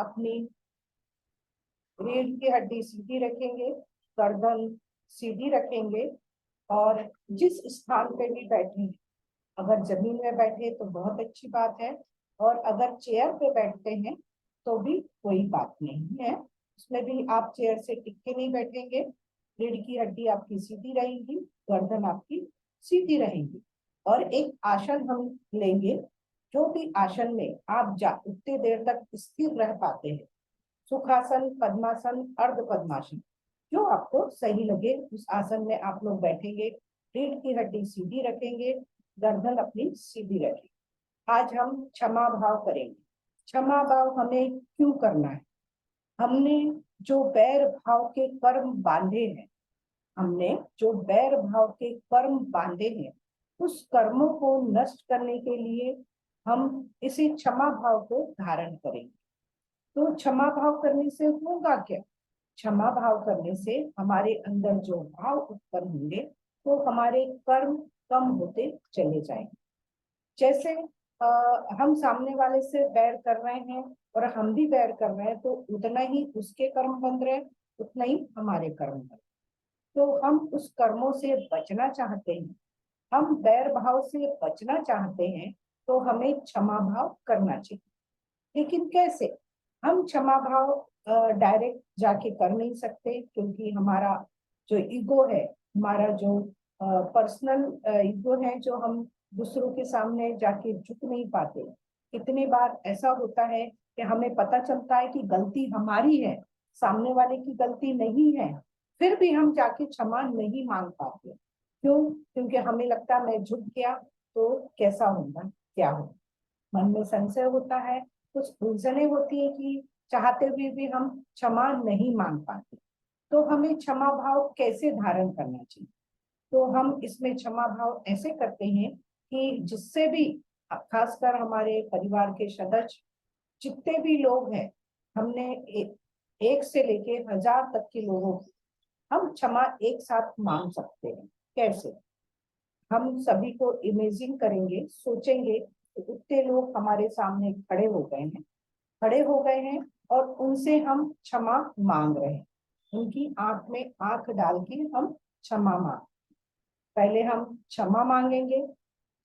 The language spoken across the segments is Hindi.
अपनी रीढ़ की हड्डी सीधी रखेंगे, गर्दन सीधी रखेंगे और जिस स्थान पे भी बैठे, अगर जमीन में बैठे तो बहुत अच्छी बात है, और अगर चेयर पे बैठते हैं तो भी कोई बात नहीं है, उसमें भी आप चेयर से टिक के नहीं बैठेंगे। रीढ़ की हड्डी आपकी सीधी रहेगी, गर्दन आपकी सीधी रहेगी। और एक आसन हम लेंगे, जो भी आसन में आप उतनी देर तक स्थिर रह पाते हैं, सुखासन, पद्मासन, अर्ध पद्मासन, जो आपको सही लगे उस आसन में आप लोग बैठेंगे। रीढ़ की हड्डी सीधी रखेंगे, गर्दन अपनी सीधी रखेंगे। आज हम क्षमा भाव करेंगे। क्षमा भाव हमें क्यों करना है? हमने जो बैर भाव के कर्म बांधे हैं, हमने जो बैर भाव के कर्म बांधे हैं, उस कर्मों को नष्ट करने के लिए हम इसी क्षमा भाव को धारण करेंगे। तो क्षमा भाव करने से होगा क्या? क्षमा भाव करने से हमारे अंदर जो भाव उत्पन्न होंगे तो हमारे कर्म कम होते चले जाएंगे। जैसे हम सामने वाले से बैर कर रहे हैं और हम भी बैर कर रहे हैं, तो उतना ही उसके कर्म बंध रहे, उतना ही हमारे कर्म बंध। तो हम उस कर्मों से बचना चाहते हैं, हम बैर भाव से बचना चाहते हैं, तो हमें क्षमा भाव करना चाहिए। लेकिन कैसे? हम क्षमा भाव डायरेक्ट जाके कर नहीं सकते, क्योंकि हमारा जो ईगो है, हमारा जो पर्सनल ईगो है, जो हम दूसरों के सामने जाके झुक नहीं पाते। कितनी बार ऐसा होता है कि हमें पता चलता है कि गलती हमारी है, सामने वाले की गलती नहीं है, फिर भी हम जाके क्षमा नहीं मांग पाते। क्यों? क्योंकि हमें लगता है मैं झुक गया तो कैसा होगा, क्या होगा। मन में संशय होता है, कुछ उलझने होती है कि चाहते हुए भी हम क्षमा नहीं मांग पाते। तो हमें क्षमा भाव कैसे धारण करना चाहिए? तो हम इसमें क्षमा भाव ऐसे करते हैं कि जिससे भी, खासकर हमारे परिवार के सदस्य जितने भी लोग हैं, हमने एक से लेके 1000 तक के लोगों की हम क्षमा एक साथ मांग सकते हैं। कैसे? हम सभी को इमेजिन करेंगे, सोचेंगे उतने लोग हमारे सामने खड़े हो गए हैं और उनसे हम क्षमा मांग रहे हैं। उनकी आंख में आंख डाल के हम क्षमा मांग, पहले हम क्षमा मांगेंगे।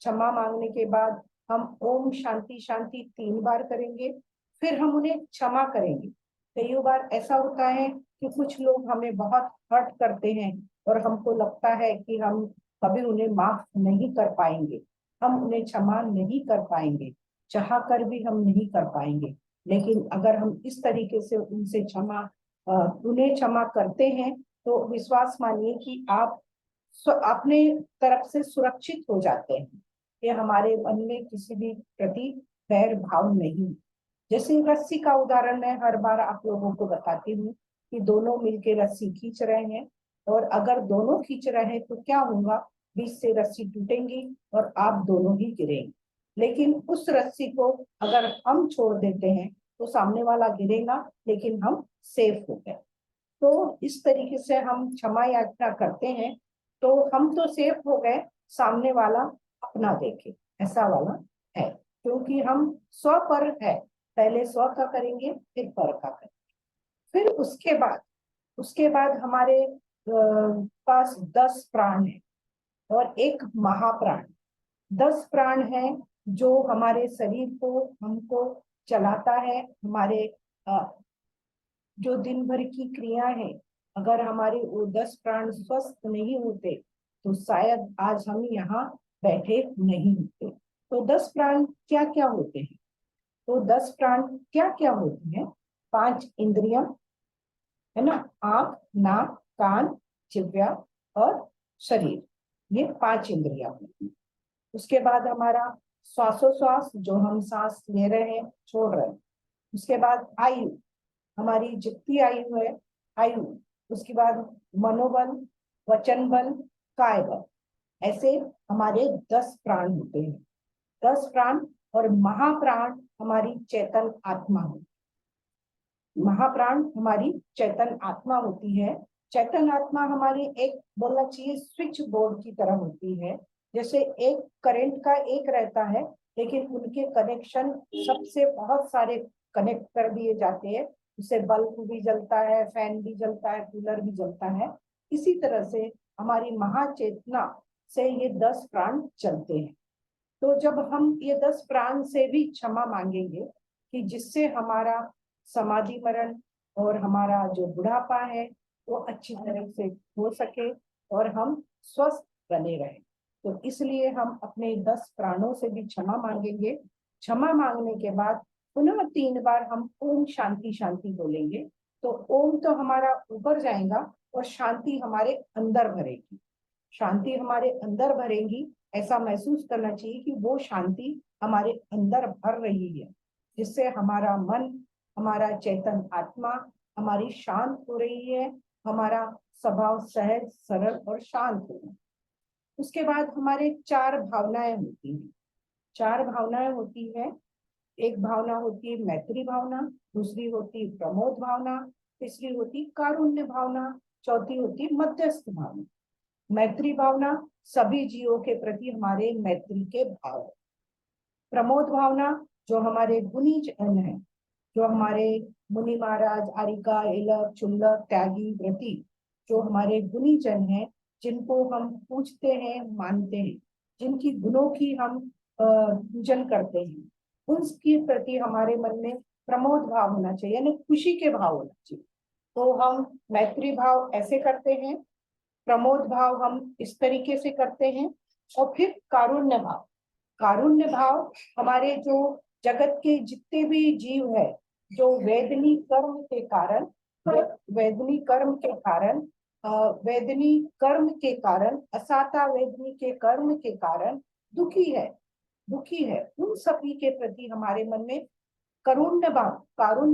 क्षमा मांगने के बाद हम ओम शांति शांति 3 बार करेंगे, फिर हम उन्हें क्षमा करेंगे। कई बार ऐसा होता है कि कुछ लोग हमें बहुत हर्ट करते हैं और हमको लगता है कि हम कभी उन्हें माफ नहीं कर पाएंगे, हम उन्हें क्षमा नहीं कर पाएंगे, चाह कर भी हम नहीं कर पाएंगे। लेकिन अगर हम इस तरीके से उनसे उन्हें क्षमा करते हैं, तो विश्वास मानिए कि आप अपने तरफ से सुरक्षित हो जाते हैं कि हमारे मन में किसी भी प्रति बैर भाव नहीं। जैसे रस्सी का उदाहरण मैं हर बार आप लोगों को बताती हूँ कि दोनों मिलके रस्सी खींच रहे हैं, और अगर दोनों खींच रहे हैं तो क्या होगा, बीच से रस्सी टूटेंगी और आप दोनों ही गिरेंगे। लेकिन उस रस्सी को अगर हम छोड़ देते हैं तो सामने वाला गिरेगा, लेकिन हम सेफ हो गए। तो इस तरीके से हम क्षमा याचना करते हैं, तो हम तो सेफ हो गए, सामने वाला अपना देखे, ऐसा वाला है। क्योंकि हम स्व पर है, पहले स्व का करेंगे फिर पर का करेंगे। फिर उसके बाद हमारे पास 10 प्राण है और एक महाप्राण। 10 प्राण है जो हमारे शरीर को हमको चलाता है। हमारे जो दिन भर की क्रिया है, अगर हमारे वो 10 प्राण स्वस्थ नहीं होते तो शायद आज हम यहाँ बैठे नहीं होते। तो 10 प्राण क्या क्या होते हैं? तो 10 प्राण क्या क्या होते हैं? 5 इंद्रियां है ना, आंख, नाक, कान, जिह्वा और शरीर, ये 5 इंद्रियां होती हैं। उसके बाद हमारा श्वासोश्वास, जो हम सांस ले रहे हैं छोड़ रहे हैं। उसके बाद आयु, हमारी जितनी आयु है आयु। उसके बाद मनोबल, वचन बल, काय बल, ऐसे हमारे 10 प्राण होते हैं। 10 प्राण। और महाप्राण हमारी चेतन आत्मा होती है। महाप्राण हमारी चेतन आत्मा होती है। चेतन आत्मा हमारी एक, बोलना चाहिए, स्विच बोर्ड की तरह होती है। जैसे एक करंट का एक रहता है, लेकिन उनके कनेक्शन सबसे बहुत सारे कनेक्ट कर दिए जाते हैं, उससे बल्ब भी जलता है, फैन भी जलता है, कूलर भी जलता है। इसी तरह से हमारी महाचेतना से ये 10 प्राण चलते हैं। तो जब हम ये 10 प्राण से भी क्षमा मांगेंगे कि जिससे हमारा समाधि मरण और हमारा जो बुढ़ापा है वो अच्छी तरह से हो सके और हम स्वस्थ बने रहें, तो इसलिए हम अपने 10 प्राणों से भी क्षमा मांगेंगे। क्षमा मांगने के बाद पुनः 3 बार हम ओम शांति शांति बोलेंगे। तो ओम तो हमारा ऊपर जाएगा और शांति हमारे अंदर भरेगी। शांति हमारे अंदर भरेगी, ऐसा महसूस करना चाहिए कि वो शांति हमारे अंदर भर रही है, जिससे हमारा मन, हमारा चेतन आत्मा हमारी शांत हो रही है, हमारा स्वभाव सहज सरल और शांत हो रहा है। उसके बाद हमारे 4 भावनाएं होती हैं। 4 भावनाएं होती है। एक भावना होती है मैत्री भावना, दूसरी होती है प्रमोद भावना, तीसरी होती कारुण्य भावना, चौथी होती मध्यस्थ भावना। मैत्री भावना सभी जीवों के प्रति हमारे मैत्री के भाव है। प्रमोद भावना जो हमारे गुणी जन है, जो हमारे मुनि महाराज आरिका एलक चुल्लक त्यागी व्रती, जो हमारे गुणी जन है, जिनको हम पूछते हैं मानते हैं, जिनकी गुणों की हम पूजन करते हैं, उनके प्रति हमारे मन में प्रमोद भाव होना चाहिए, यानी खुशी के भाव होना चाहिए। तो हम मैत्री भाव ऐसे करते हैं, प्रमोद भाव हम इस तरीके से करते हैं, और फिर कारुण्य भाव। कारुण्य भाव हमारे जो जगत के जितने भी जीव है, जो वेदनी कर्म के कारण, वेदनी कर्म के कारण वेदनी कर्म के कारण, असाता वेदनी के कर्म के कारण दुखी है, उन सभी के प्रति हमारे मन में कारुण्य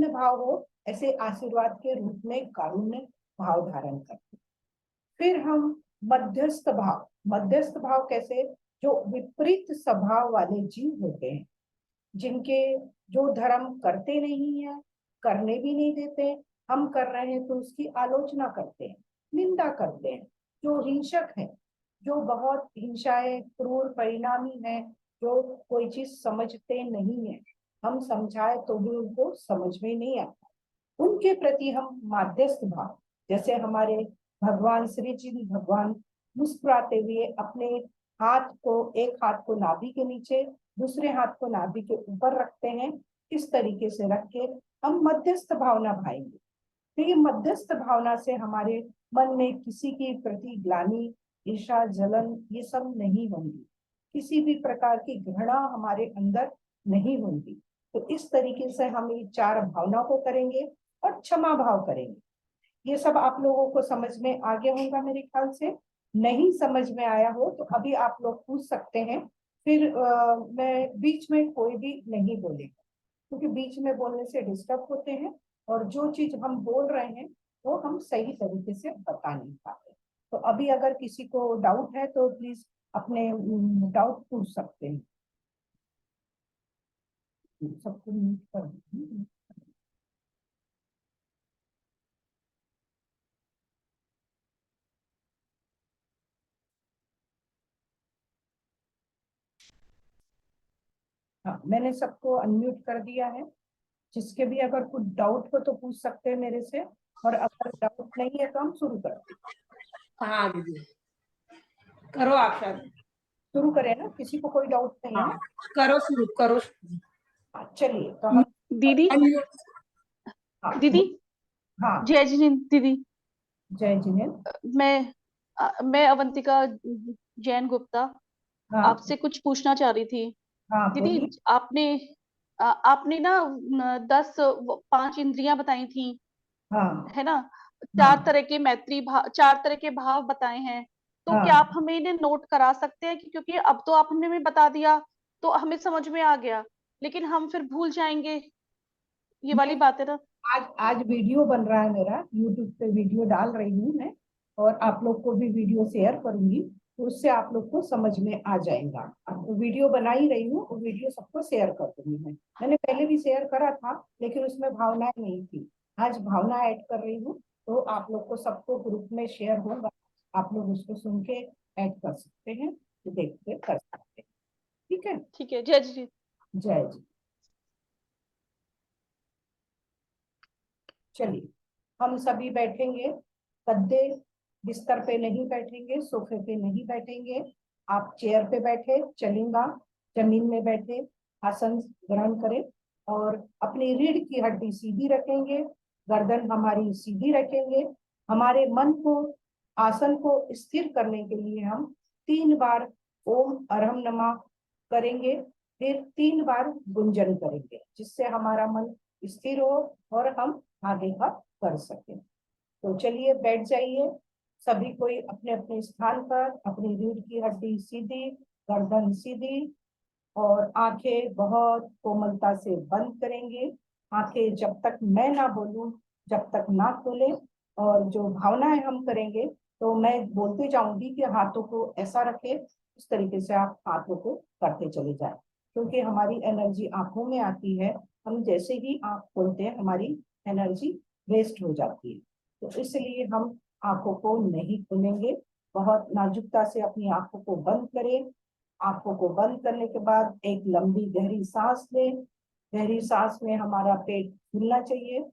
भाव हो, ऐसे आशीर्वाद के रूप में कारुण्य भाव धारण करते। फिर हम मध्यस्थ भाव कैसे, जो विपरीत स्वभाव वाले जीव होते हैं, जिनके जो धर्म करते नहीं है, करने भी नहीं देते, हम कर रहे हैं तो उसकी आलोचना करते हैं, निंदा करते हैं, जो हिंसक है, जो बहुत हिंसाएं क्रूर परिणामी है, जो कोई चीज समझते नहीं है, हम समझाए तो भी उनको समझ में नहीं आता, उनके प्रति हम माध्यस्थ भाव, जैसे हमारे भगवान श्री जी भगवान मुस्कुराते हुए अपने हाथ को, एक हाथ को नाभि के नीचे, दूसरे हाथ को नाभि के ऊपर रखते हैं, इस तरीके से रख के हम मध्यस्थ भावना भाएंगे। तो ये मध्यस्थ भावना से हमारे मन में किसी के प्रति ग्लानि, ईर्षा, जलन ये सब नहीं होंगी, किसी भी प्रकार की घृणा हमारे अंदर नहीं होंगी। तो इस तरीके से हम ये 4 भावना को करेंगे और क्षमा भाव करेंगे। ये सब आप लोगों को समझ में आ गया होगा मेरे ख्याल से। नहीं समझ में आया हो तो अभी आप लोग पूछ सकते हैं, फिर मैं बीच में कोई भी नहीं बोलेगा, क्योंकि बीच में बोलने से डिस्टर्ब होते हैं और जो चीज हम बोल रहे हैं वो हम सही तरीके से बता नहीं पाते। तो अभी अगर किसी को डाउट है तो प्लीज अपने डाउट पूछ सकते हैं। सबको म्यूट कर दीजिए। हाँ, मैंने सबको अनम्यूट कर दिया है। जिसके भी अगर कुछ डाउट हो तो पूछ सकते हैं मेरे से, और अगर डाउट नहीं है तो हम शुरू करते हैं। हाँ दीदी, करो आप सर। शुरू करें ना, किसी को कोई डाउट नहीं है हाँ, ना? करो शुरू करो। हाँ, चलिए तो हम दीदी हाँ दीदी हाँ जय जिनेन्द्र दीदी। जय जिनेन्द्र। मैं अवंतिका जैन गुप्ता हाँ आपसे कुछ पूछना चाह रही थी। हाँ दीदी बोलिए। आपने ना 5 इंद्रियां बताई थी, हाँ है ना? हाँ 4 तरह के भाव बताए हैं। तो क्या आप हाँ हमें इन्हें नोट करा सकते हैं क्योंकि अब तो आपने हमें बता दिया तो हमें समझ में आ गया, लेकिन हम फिर भूल जाएंगे, ये वाली नहीं, बात है ना। आज वीडियो बन रहा है मेरा, यूट्यूब पे वीडियो डाल रही हूँ मैं, और आप लोग को भी वीडियो शेयर करूंगी, तो उससे आप लोग को समझ में आ जाएगा। वीडियो बना ही रही हूँ और वीडियो सबको शेयर कर दूंगी मैंने पहले भी शेयर करा था, लेकिन उसमें भावनाएं नहीं थी। आज भावना ऐड कर रही हूँ, तो आप लोग को सबको ग्रुप में शेयर होगा, आप लोग उसको सुन के ऐड कर सकते हैं, देख के कर सकते हैं। ठीक है, ठीक है, जय जी। जय जी। चलिए हम सभी बैठेंगे, गद्दे बिस्तर पे नहीं बैठेंगे, सोफे पे नहीं बैठेंगे, आप चेयर पे बैठे, चलेंगा जमीन में बैठे आसन ग्रहण करें और अपनी रीढ़ की हड्डी सीधी रखेंगे, गर्दन हमारी सीधी रखेंगे। हमारे मन को, आसन को स्थिर करने के लिए हम 3 बार ओम अरहम नमा करेंगे, फिर 3 बार गुंजन करेंगे, जिससे हमारा मन स्थिर हो और हम आगे का कर सकें। तो चलिए बैठ जाइए, सभी कोई अपने अपने स्थान पर, अपनी रीढ़ की हड्डी सीधी, गर्दन सीधी और आंखें बहुत कोमलता से बंद करेंगे। आंखें जब तक मैं ना बोलूं जब तक ना खोले, और जो भावनाएं हम करेंगे तो मैं बोलते जाऊंगी कि हाथों को ऐसा रखे, उस तरीके से आप हाथों को करते चले जाए, क्योंकि हमारी एनर्जी आंखों में आती है। हम जैसे ही आंख खोलते हैं हमारी एनर्जी वेस्ट हो जाती है, तो इसलिए हम आंखों को नहीं खोलेंगे। बहुत नाजुकता से अपनी आंखों को बंद करें। आंखों को बंद करने के बाद एक लंबी गहरी सांस लें। गहरी सांस में हमारा पेट फूलना चाहिए।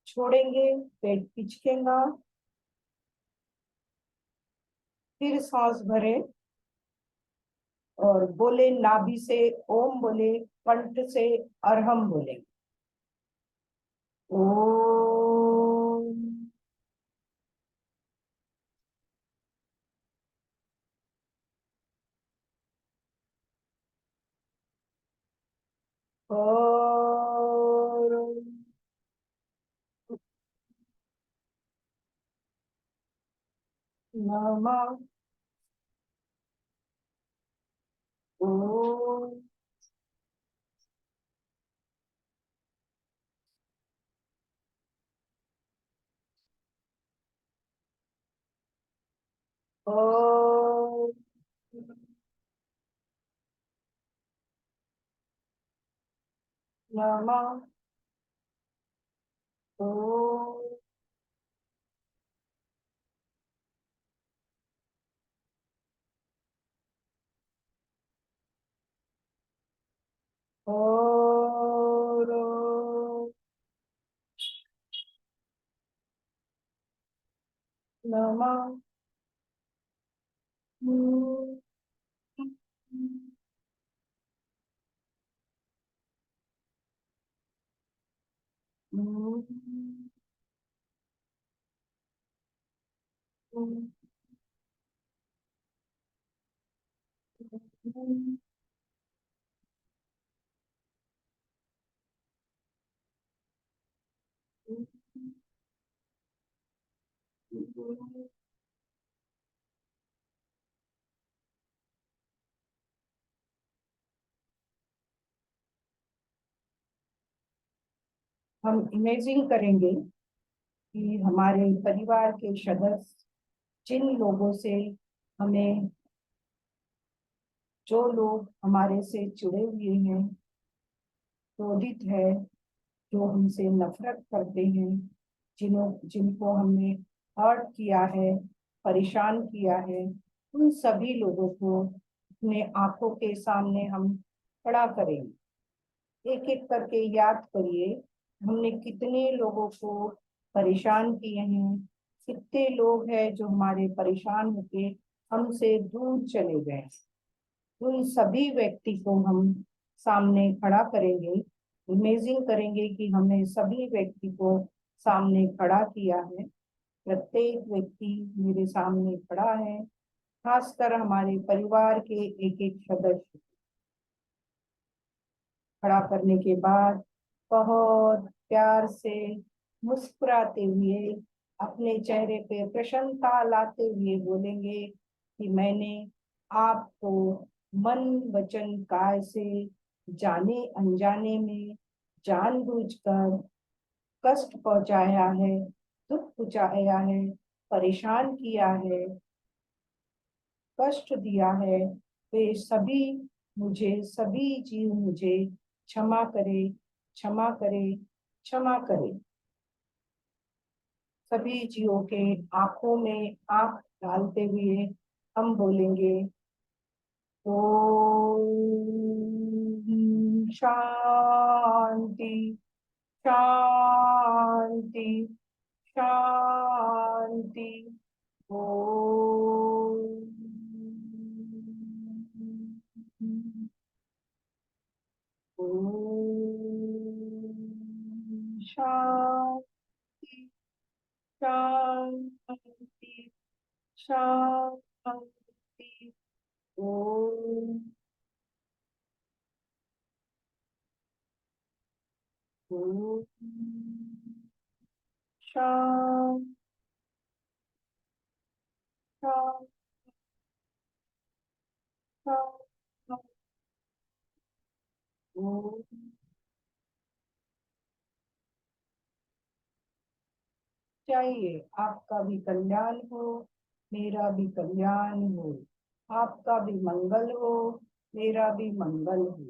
छोड़ेंगे, पेट पिचकेगा। फिर सांस भरें और बोले, नाभि से ओम बोले, कंठ से अरहम बोले। ओम। और नमः। ओम। ओम। नमः। ओम। और नमः। हम इमेजिन करेंगे कि हमारे परिवार के सदस्य, जिन लोगों से हमें, जो लोग हमारे से जुड़े हुए हैं, क्रोधित है, जो हमसे नफरत करते हैं, जिनको हमने हर्ट किया है, परेशान किया है, उन सभी लोगों को अपने आंखों के सामने हम खड़ा करेंगे। एक एक करके याद करिए, हमने कितने लोगों को परेशान किए हैं, कितने लोग हैं जो हमारे परेशान होके हमसे दूर चले गए। उन सभी व्यक्ति को हम सामने खड़ा करेंगे। इमेजिन करेंगे कि हमने सभी व्यक्ति को सामने खड़ा किया है। प्रत्येक व्यक्ति मेरे सामने खड़ा है, खासकर हमारे परिवार के एक एक सदस्य। खड़ा करने के बाद बहुत प्यार से मुस्कुराते हुए, अपने चेहरे पे प्रसन्नता लाते हुए बोलेंगे कि मैंने आपको मन वचन काय से, जाने अनजाने में, जानबूझकर कष्ट पहुंचाया है, दुख पहुंचाया है, परेशान किया है, कष्ट दिया है। वे सभी सभी जीव मुझे क्षमा करे, क्षमा करे, क्षमा करे। सभी जीवों के आंखों में आंख डालते हुए हम बोलेंगे, ओम शांति, शांति शांति। ओम शांति शांति शांति। ओम ओम शांति शांति शांति। ओम चाहिए आपका भी कल्याण हो, मेरा भी कल्याण हो, आपका भी मंगल हो, मेरा भी मंगल हो।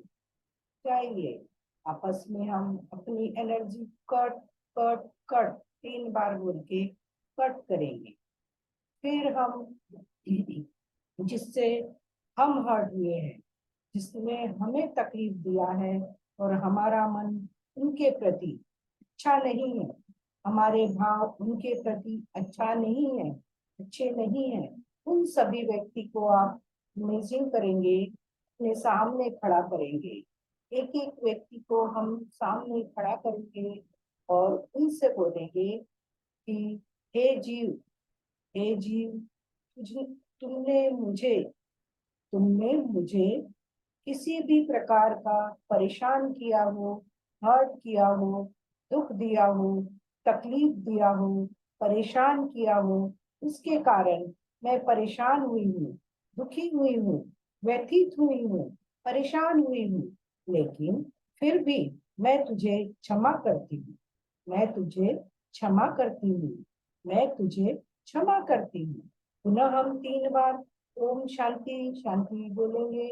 चाहिए आपस में हम अपनी एनर्जी कट कट कट 3 बार बोल के कट करेंगे। फिर हम जिससे हम हर्ट हुए हैं, जिसने हमें तकलीफ दिया है और हमारा मन उनके प्रति अच्छा नहीं है, हमारे भाव उनके प्रति अच्छा नहीं है, अच्छे नहीं है, उन सभी व्यक्ति को आप इमेजिन करेंगे, अपने सामने खड़ा करेंगे। एक एक व्यक्ति को हम सामने खड़ा करेंगे और उनसे बोलेंगे कि हे जीव, हे जीव, तुमने मुझे तुमने मुझे किसी भी प्रकार का परेशान किया हो, हर्ट किया हो, दुख दिया हो, तकलीफ दिया हो, परेशान किया हो, उसके कारण मैं परेशान हुई हूँ, दुखी हुई हूँ, व्यथित हुई हूँ, परेशान हुई हूँ। लेकिन फिर भी मैं तुझे क्षमा करती हूँ, मैं तुझे क्षमा करती हूँ, मैं तुझे क्षमा करती हूँ। पुनः हम 3 बार ओम शांति शांति बोलेंगे।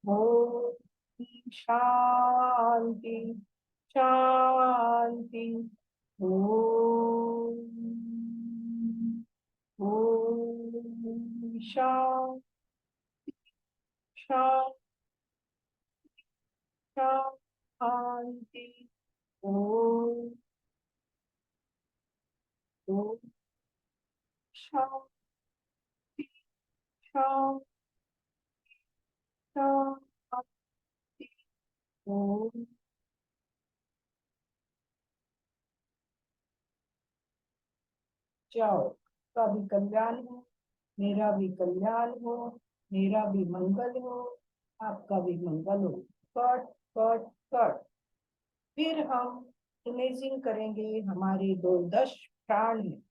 ओम शांति शांति। ओम ओम शांति शांति शांति। ओम ओम शांति शांति शांति। ओम जाओ, का भी कल्याण हो, मेरा भी कल्याण हो, मेरा भी मंगल हो, आपका भी मंगल हो। Cut cut cut. फिर हम इमेजिन करेंगे हमारे दो 10 प्राण हैं,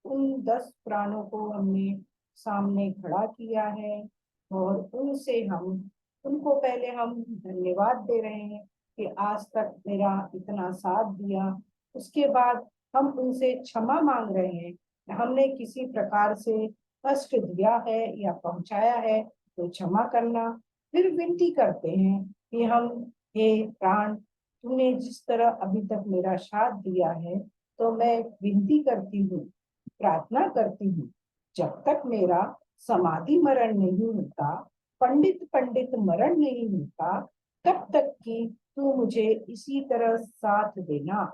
उन 10 प्राणों को हमने सामने खड़ा किया है और उनसे हम उनको पहले हम धन्यवाद दे रहे हैं कि आज तक मेरा इतना साथ दिया। उसके बाद हम उनसे क्षमा मांग रहे हैं, हमने किसी प्रकार से कष्ट दिया है या पहुंचाया है तो क्षमा करना। फिर विनती करते हैं कि हम, हे प्राण, तूने जिस तरह अभी तक मेरा साथ दिया है, तो मैं विनती करती हूँ, प्रार्थना करती हूँ, जब तक मेरा समाधि मरण नहीं होता, पंडित पंडित मरण नहीं होता, तब तक कि तू मुझे इसी तरह साथ देना,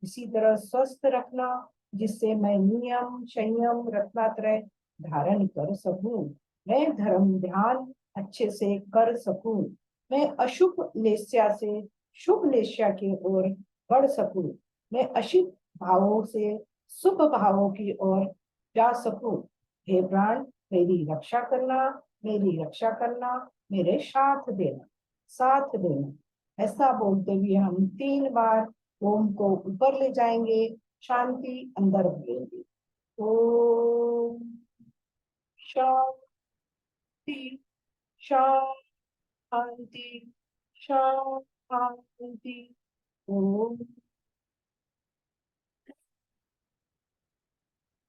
इसी तरह स्वस्थ रखना, जिससे मैं नियम संयम रत्नात्रय धारण कर सकूं, मैं धर्म ध्यान अच्छे से कर सकूं, मैं अशुभ लेस्या से शुभ लेस्या की ओर बढ़ सकूं, मैं अशुभ भावों से शुभ भावों की ओर जा सकूं। हे प्राण, मेरी रक्षा करना, मेरी रक्षा करना, मेरे साथ देना, साथ देना। ऐसा बोलते हुए हम 3 बार ओम को ऊपर ले जाएंगे, शांति अंदर भरेंगे। ओम शांति शांति शांति। ओम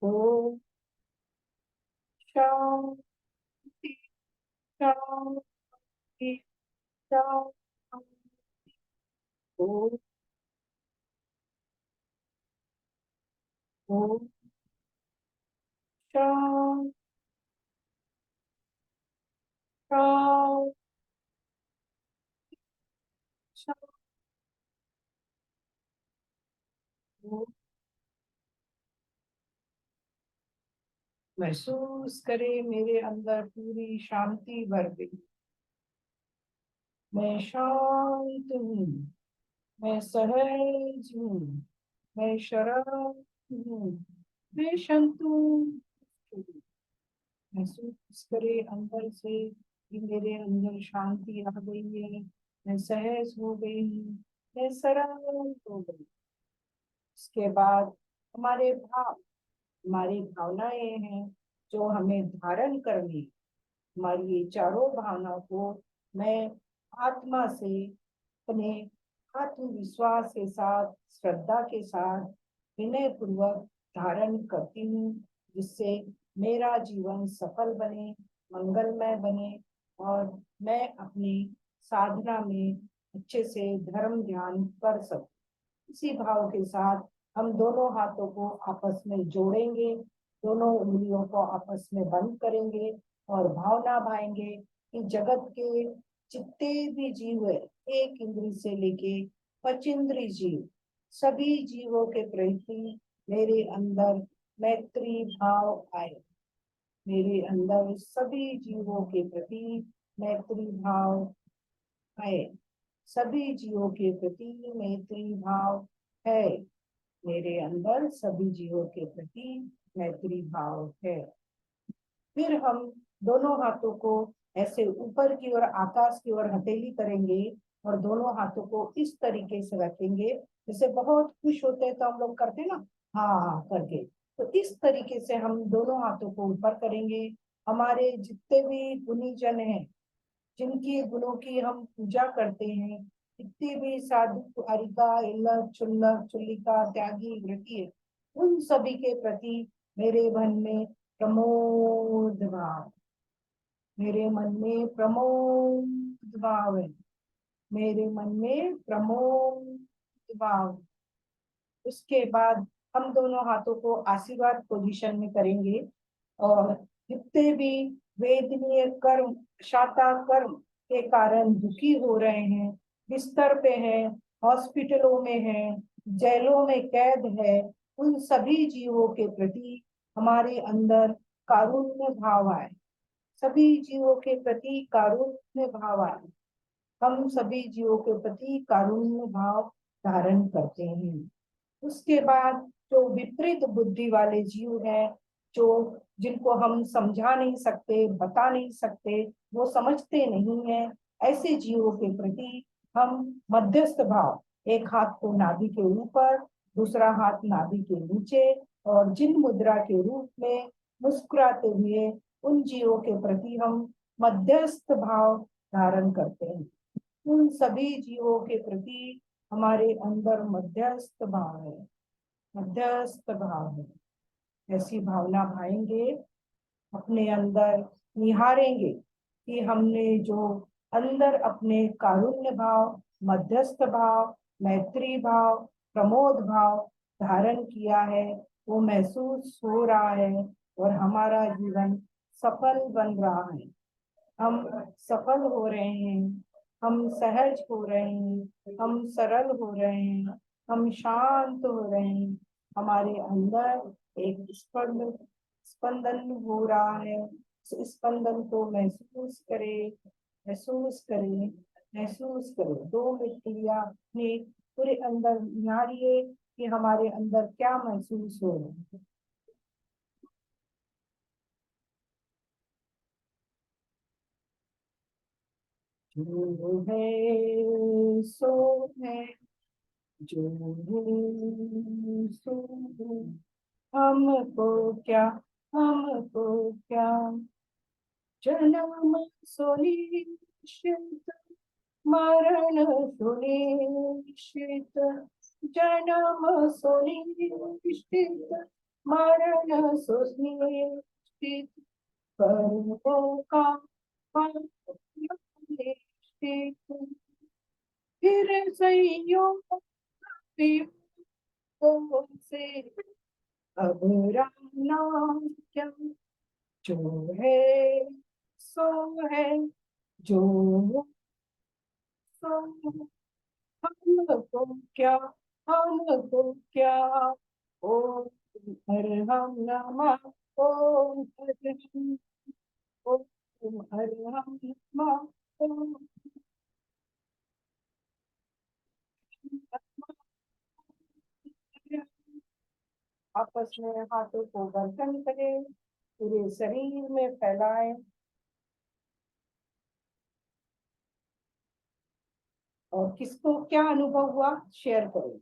ओम शांति शांति शांति। ओम ओम शांति शांति शांति। महसूस करे मेरे अंदर पूरी शांति भर गई। मैं शांत हूँ, मैं सहज हूँ, मैं शरण हूँ, मैं संतुष्ट हूँ। महसूस करे अंदर से कि मेरे अंदर शांति आ गई है, मैं सहज हो गई हूँ, मैं सरल हो गई। इसके बाद हमारे भाव, हमारी भावनाएं हैं जो हमें धारण करनी। हमारी ये चारों भावना को मैं आत्मा से अपने आत्मविश्वास के साथ, श्रद्धा के साथ, विनय पूर्वक धारण करती हूँ, जिससे मेरा जीवन सफल बने, मंगलमय बने और मैं अपनी साधना में अच्छे से धर्म ध्यान कर सकूं। इसी भाव के साथ हम दोनों हाथों को आपस में जोड़ेंगे, दोनों उंगलियों को आपस में बंद करेंगे और भावना भाएंगे कि जगत के जितने भी जीव है, एक इंद्री से लेके पचिंद्री जीव, सभी जीवों के प्रति मेरे अंदर मैत्री भाव आए। मेरे अंदर सभी जीवों के प्रति मैत्री भाव है। सभी जीवों के प्रति मैत्री भाव है। मेरे अंदर सभी जीवों के प्रति मैत्री भाव है। फिर हम दोनों हाथों को ऐसे ऊपर की ओर, आकाश की ओर हथेली करेंगे और दोनों हाथों को इस तरीके से रखेंगे जैसे बहुत खुश होते हैं तो हम लोग करते हैं ना, हाँ हाँ करके। तो इस तरीके से हम दोनों हाथों को ऊपर करेंगे। हमारे जितने भी गुणी जन हैं, जिनकी गुणों की हम पूजा करते हैं, जितने भी साधु, हरिका, इल्लत, चुल्लक, चुल्लिका, त्यागी, व्रती है, उन सभी के प्रति मेरे मन में प्रमोद भाव, मेरे मन में प्रमोद भाव है। मेरे मन में प्रमोद भाव। उसके बाद हम दोनों हाथों को आशीर्वाद पोजीशन में करेंगे और जितने भी वेदनीय कर्म, शाता कर्म के कारण दुखी हो रहे हैं, बिस्तर पे हैं, हॉस्पिटलों में हैं, जेलों में कैद है, उन सभी जीवों के प्रति हमारे अंदर कारुण्य भाव आए। सभी जीवों के प्रति कारुण्य भाव आए। हम सभी जीवों के प्रति कारुण्य भाव धारण करते हैं। उसके बाद जो विपरीत बुद्धि वाले जीव हैं, जो जिनको हम समझा नहीं सकते, बता नहीं सकते, वो समझते नहीं है, ऐसे जीवों के प्रति हम मध्यस्थ भाव, एक हाथ को नाभि के ऊपर, दूसरा हाथ नाभि के नीचे और जिन मुद्रा के रूप में मुस्कुराते हुए उन जीवों के प्रति हम मध्यस्थ भाव धारण करते हैं। उन सभी जीवों के प्रति हमारे अंदर मध्यस्थ भाव है, मध्यस्थ भाव है। ऐसी भावना भाएंगे, अपने अंदर निहारेंगे कि हमने जो अंदर अपने कारुण्य भाव, मध्यस्थ भाव, मैत्री भाव, प्रमोद भाव धारण किया है, वो महसूस हो रहा है और हमारा जीवन सफल बन रहा है। हम सफल हो रहे हैं, हम सहज हो रहे हैं, हम सरल हो रहे हैं, हम शांत हो रहे हैं। हमारे अंदर एक स्पंदन हो रहा है। इस स्पंदन को महसूस करें, महसूस करें, महसूस करें। 2 मिनट अपने पूरे अंदर निहारिए कि हमारे अंदर क्या महसूस हो रहा है। जो है सो है, जो है सो है, हमको क्या, हमको क्या। जन्म सुनिश्चित, मरण सुनिश्चित, जन्म सुनिश्चित, मरण सुनिश्चित, कर्मों का फल निश्चित, फिर संयोग वियोगों से घबराना क्या। जो है सो है, जो सो, हमको क्या, हमको क्या। ओम अरहम नमः। ओम अरहम। ओम अरहम नमः। ओम अरहम। आपस में हाथों को गर्दन करें, पूरे शरीर में फैलाएं। और किसको क्या अनुभव हुआ शेयर करो।